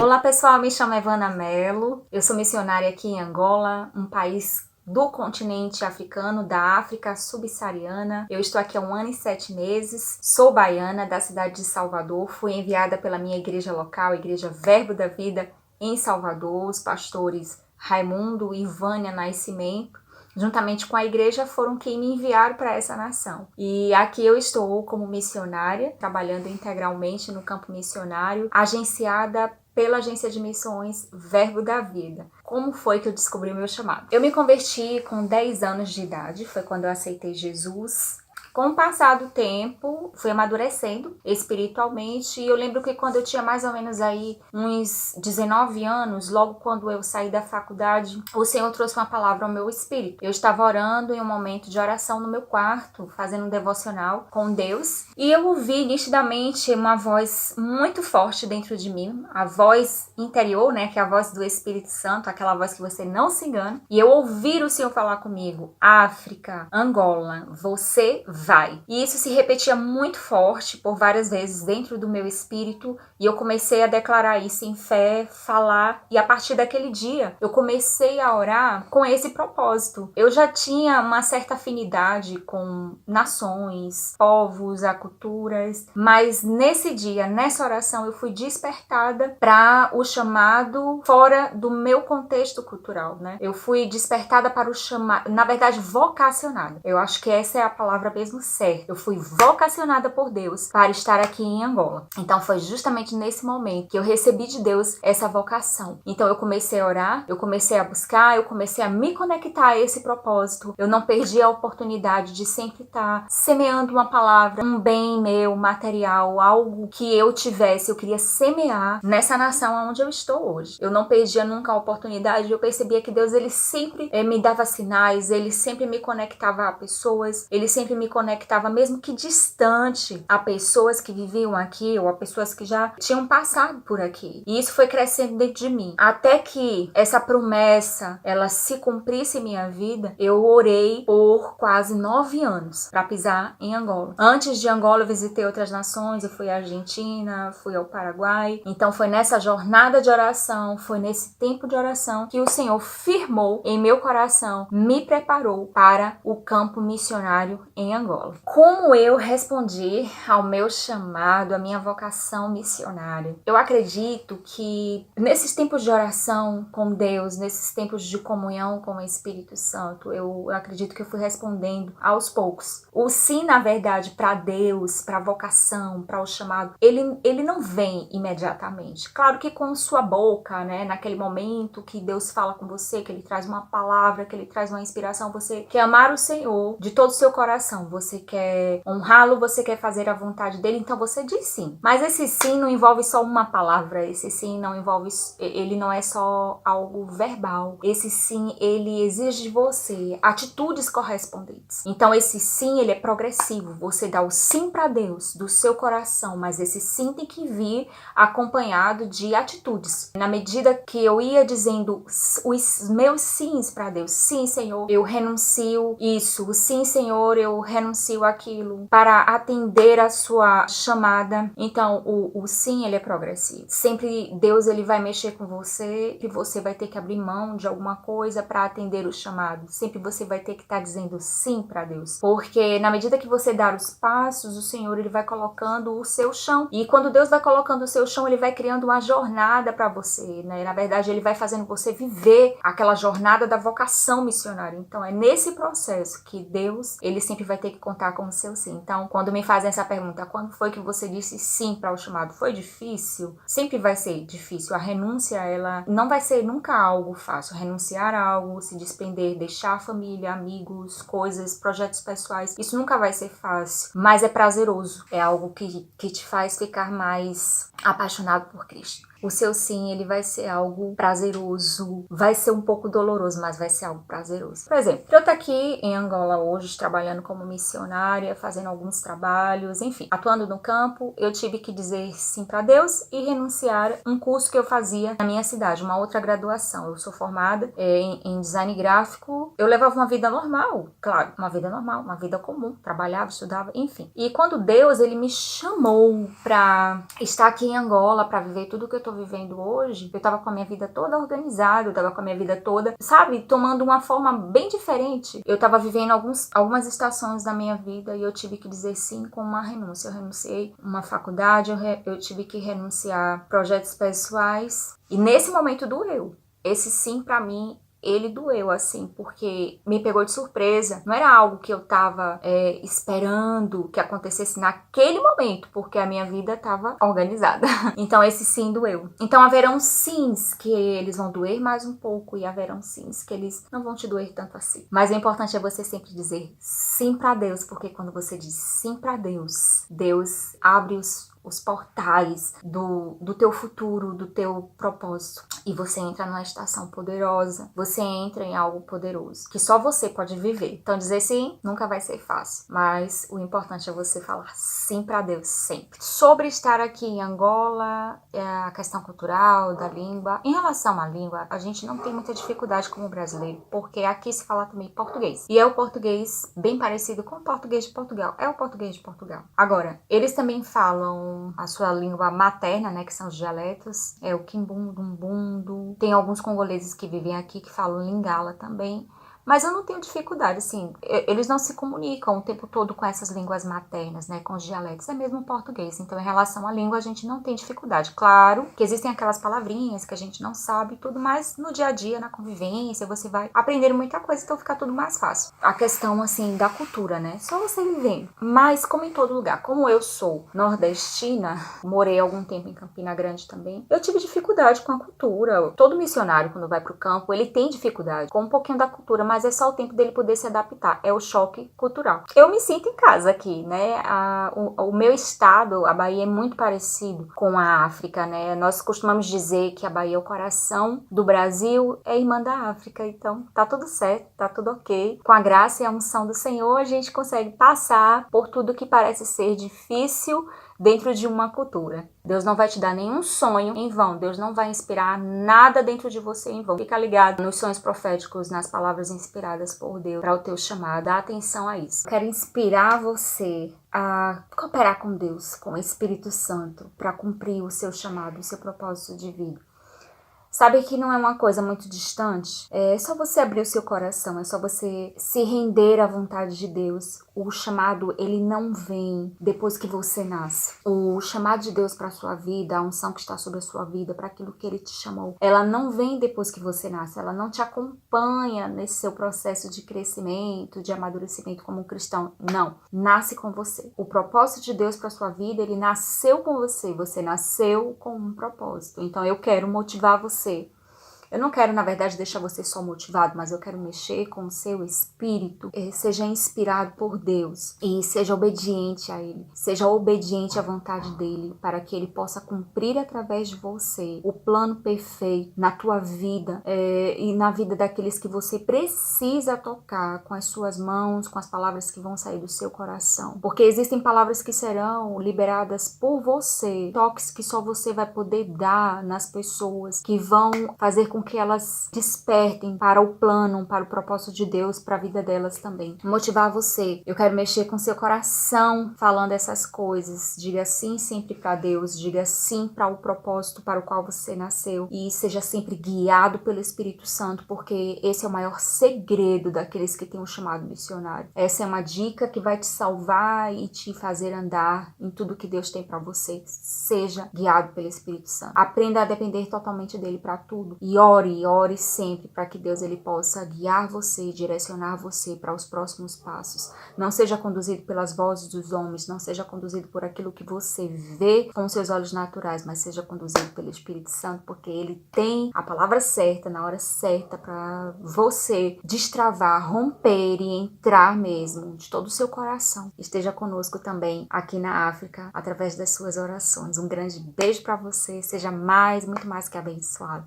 Olá pessoal, me chamo Evana Mello, eu sou missionária aqui em Angola, um país do continente africano, da África subsaariana. Eu estou aqui há 1 ano e 7 meses, sou baiana da cidade de Salvador, fui enviada pela minha igreja local, a Igreja Verbo da Vida em Salvador. Os pastores Raimundo e Vânia Nascimento, juntamente com a igreja, foram quem me enviaram para essa nação. E aqui eu estou como missionária, trabalhando integralmente no campo missionário, agenciada pela agência de missões Verbo da Vida. Como foi que eu descobri o meu chamado? Eu me converti com 10 anos de idade, foi quando eu aceitei Jesus. Com o passar do tempo, fui amadurecendo espiritualmente, e eu lembro que quando eu tinha mais ou menos aí uns 19 anos, logo quando eu saí da faculdade, o Senhor trouxe uma palavra ao meu espírito. Eu estava orando em um momento de oração no meu quarto, fazendo um devocional com Deus, e eu ouvi nitidamente uma voz muito forte dentro de mim, a voz interior, né, que é a voz do Espírito Santo, aquela voz que você não se engana, e eu ouvi o Senhor falar comigo: África, Angola, você vai. E isso se repetia muito forte por várias vezes dentro do meu espírito, e eu comecei a declarar isso em fé, falar, e a partir daquele dia eu comecei a orar com esse propósito. Eu já tinha uma certa afinidade com nações, povos, culturas, mas nesse dia, nessa oração, eu fui despertada para o chamado fora do meu contexto cultural, né? Eu fui despertada para o chamado, na verdade, vocacionada. Eu acho que essa é a palavra mesmo certa. Eu fui vocacionada por Deus para estar aqui em Angola. Então foi justamente nesse momento que eu recebi de Deus essa vocação. Então eu comecei a orar, eu comecei a buscar, eu comecei a me conectar a esse propósito. Eu não perdi a oportunidade de sempre estar semeando uma palavra, um bem meu, material, algo que eu tivesse, eu queria semear nessa nação onde eu estou hoje. Eu não perdia nunca a oportunidade. Eu percebia que Deus, ele sempre me dava sinais, ele sempre me conectava a pessoas, ele sempre me conectava, mesmo que distante, a pessoas que viviam aqui ou a pessoas que já tinham passado por aqui. E isso foi crescendo dentro de mim. Até que essa promessa, ela se cumprisse em minha vida, eu orei por quase 9 anos para pisar em Angola. Antes de Angola, eu visitei outras nações, eu fui à Argentina, fui ao Paraguai. Então foi nessa jornada de oração, foi nesse tempo de oração que o Senhor firmou em meu coração, me preparou para o campo missionário em Angola. Como eu respondi ao meu chamado, à minha vocação missionária? Eu acredito que nesses tempos de oração com Deus, nesses tempos de comunhão com o Espírito Santo, eu acredito que eu fui respondendo aos poucos. O sim, na verdade, para Deus, para a vocação, para o chamado, ele não vem imediatamente. Claro que com sua boca, né, naquele momento que Deus fala com você, que ele traz uma palavra, que ele traz uma inspiração, você quer amar o Senhor de todo o seu coração, você quer honrá-lo, você quer fazer a vontade dele, então você diz sim. Mas esse sim não envolve só uma palavra, esse sim não envolve, ele não é só algo verbal. Esse sim, ele exige de você atitudes correspondentes. Então esse sim, ele é progressivo. Você dá o sim para Deus do seu coração, mas esse sim tem que vir acompanhado de atitudes. Na medida que eu ia dizendo os meus sims para Deus, sim, Senhor, eu renuncio isso, sim, Senhor, eu renuncio aquilo, para atender a sua chamada. Então o sim, ele é progressivo. Sempre Deus, ele vai mexer com você, que você vai ter que abrir mão de alguma coisa para atender o chamado. Sempre você vai ter que estar dizendo sim para Deus, porque na medida que você dar os passos, o Senhor, ele vai colocando o seu chão. E quando Deus vai colocando o seu chão, ele vai criando uma jornada para você, né? Na verdade, ele vai fazendo você viver aquela jornada da vocação missionária. Então é nesse processo que Deus, ele sempre vai ter que contar com o seu sim. Então, quando me fazem essa pergunta, quando foi que você disse sim para o chamado? Foi difícil? Sempre vai ser difícil. A renúncia, ela não vai ser nunca algo fácil. Renunciar a algo, se desprender, deixar a família, amigos, coisas, projetos pessoais, isso nunca vai ser fácil, mas é prazeroso. É algo que te faz ficar mais apaixonado por Cristo. O seu sim, ele vai ser algo prazeroso, vai ser um pouco doloroso, mas vai ser algo prazeroso. Por exemplo, eu tô aqui em Angola hoje, trabalhando como missionária, missionária, fazendo alguns trabalhos, enfim, atuando no campo, eu tive que dizer sim para Deus e renunciar um curso que eu fazia na minha cidade, uma outra graduação. Eu sou formada em design gráfico. Eu levava uma vida normal, claro, uma vida normal, uma vida comum, trabalhava, estudava, enfim. E quando Deus, ele me chamou para estar aqui em Angola, para viver tudo que eu tô vivendo hoje, eu tava com a minha vida toda organizada, eu tava com a minha vida toda, sabe, tomando uma forma bem diferente. Eu tava vivendo algumas estações da minha vida e eu tive que dizer sim com uma renúncia. Eu renunciei uma faculdade, eu tive que renunciar projetos pessoais e nesse momento doeu. Esse sim pra mim, ele doeu, assim, porque me pegou de surpresa. Não era algo que eu tava esperando que acontecesse naquele momento, porque a minha vida tava organizada. Então esse sim doeu. Então haverão sims que eles vão doer mais um pouco e haverão sims que eles não vão te doer tanto assim. Mas o importante é você sempre dizer sim pra Deus, porque quando você diz sim pra Deus, Deus abre os portais do teu futuro, do teu propósito. E você entra numa estação poderosa, você entra em algo poderoso, que só você pode viver. Então dizer sim nunca vai ser fácil, mas o importante é você falar sim pra Deus sempre. Sobre estar aqui em Angola, a questão cultural, da língua. Em relação à língua, a gente não tem muita dificuldade como brasileiro, porque aqui se fala também português. E é o português bem parecido com o português de Portugal. É o português de Portugal. Agora, eles também falam a sua língua materna, né, que são os dialetos, é o Kimbundu, Umbundo. Tem alguns congoleses que vivem aqui que falam Lingala também. Mas eu não tenho dificuldade, assim, eles não se comunicam o tempo todo com essas línguas maternas, né, com os dialetos, é mesmo o português. Então, em relação à língua, a gente não tem dificuldade. Claro que existem aquelas palavrinhas que a gente não sabe e tudo, mas no dia a dia, na convivência, você vai aprender muita coisa, então fica tudo mais fácil. A questão, assim, da cultura, né, só você vivendo. Mas, como em todo lugar, como eu sou nordestina, morei algum tempo em Campina Grande também, eu tive dificuldade com a cultura. Todo missionário, quando vai pro campo, ele tem dificuldade com um pouquinho da cultura, mas é só o tempo dele poder se adaptar, é o choque cultural. Eu me sinto em casa aqui, né? O meu estado, a Bahia, é muito parecido com a África, né? Nós costumamos dizer que a Bahia é o coração do Brasil, é irmã da África, então tá tudo certo, tá tudo ok. Com a graça e a unção do Senhor, a gente consegue passar por tudo que parece ser difícil dentro de uma cultura. Deus não vai te dar nenhum sonho em vão. Deus não vai inspirar nada dentro de você em vão. Fica ligado nos sonhos proféticos, nas palavras inspiradas por Deus para o teu chamado. Dá atenção a isso. Quero inspirar você a cooperar com Deus, com o Espírito Santo, para cumprir o seu chamado, o seu propósito de vida. Sabe que não é uma coisa muito distante? É só você abrir o seu coração, é só você se render à vontade de Deus. O chamado, ele não vem depois que você nasce. O chamado de Deus para a sua vida, a unção que está sobre a sua vida, para aquilo que ele te chamou, ela não vem depois que você nasce, ela não te acompanha nesse seu processo de crescimento, de amadurecimento como um cristão. Não, nasce com você. O propósito de Deus para a sua vida, ele nasceu com você, você nasceu com um propósito. Então eu quero motivar você. Eu não quero, na verdade, deixar você só motivado, mas eu quero mexer com o seu espírito. Seja inspirado por Deus e seja obediente a Ele. Seja obediente à vontade dEle para que Ele possa cumprir através de você o plano perfeito na tua vida e na vida daqueles que você precisa tocar com as suas mãos, com as palavras que vão sair do seu coração. Porque existem palavras que serão liberadas por você, toques que só você vai poder dar nas pessoas, que vão fazer com que elas despertem para o plano, para o propósito de Deus, para a vida delas também. Motivar você. Eu quero mexer com seu coração falando essas coisas. Diga sim sempre para Deus, diga sim para o propósito para o qual você nasceu e seja sempre guiado pelo Espírito Santo, porque esse é o maior segredo daqueles que têm um chamado missionário. Essa é uma dica que vai te salvar e te fazer andar em tudo que Deus tem para você. Seja guiado pelo Espírito Santo. Aprenda a depender totalmente dele para tudo e ore sempre para que Deus ele possa guiar você, direcionar você para os próximos passos. Não seja conduzido pelas vozes dos homens, não seja conduzido por aquilo que você vê com seus olhos naturais, mas seja conduzido pelo Espírito Santo, porque ele tem a palavra certa, na hora certa, para você destravar, romper e entrar mesmo de todo o seu coração. Esteja conosco também aqui na África, através das suas orações. Um grande beijo para você, seja muito mais que abençoado.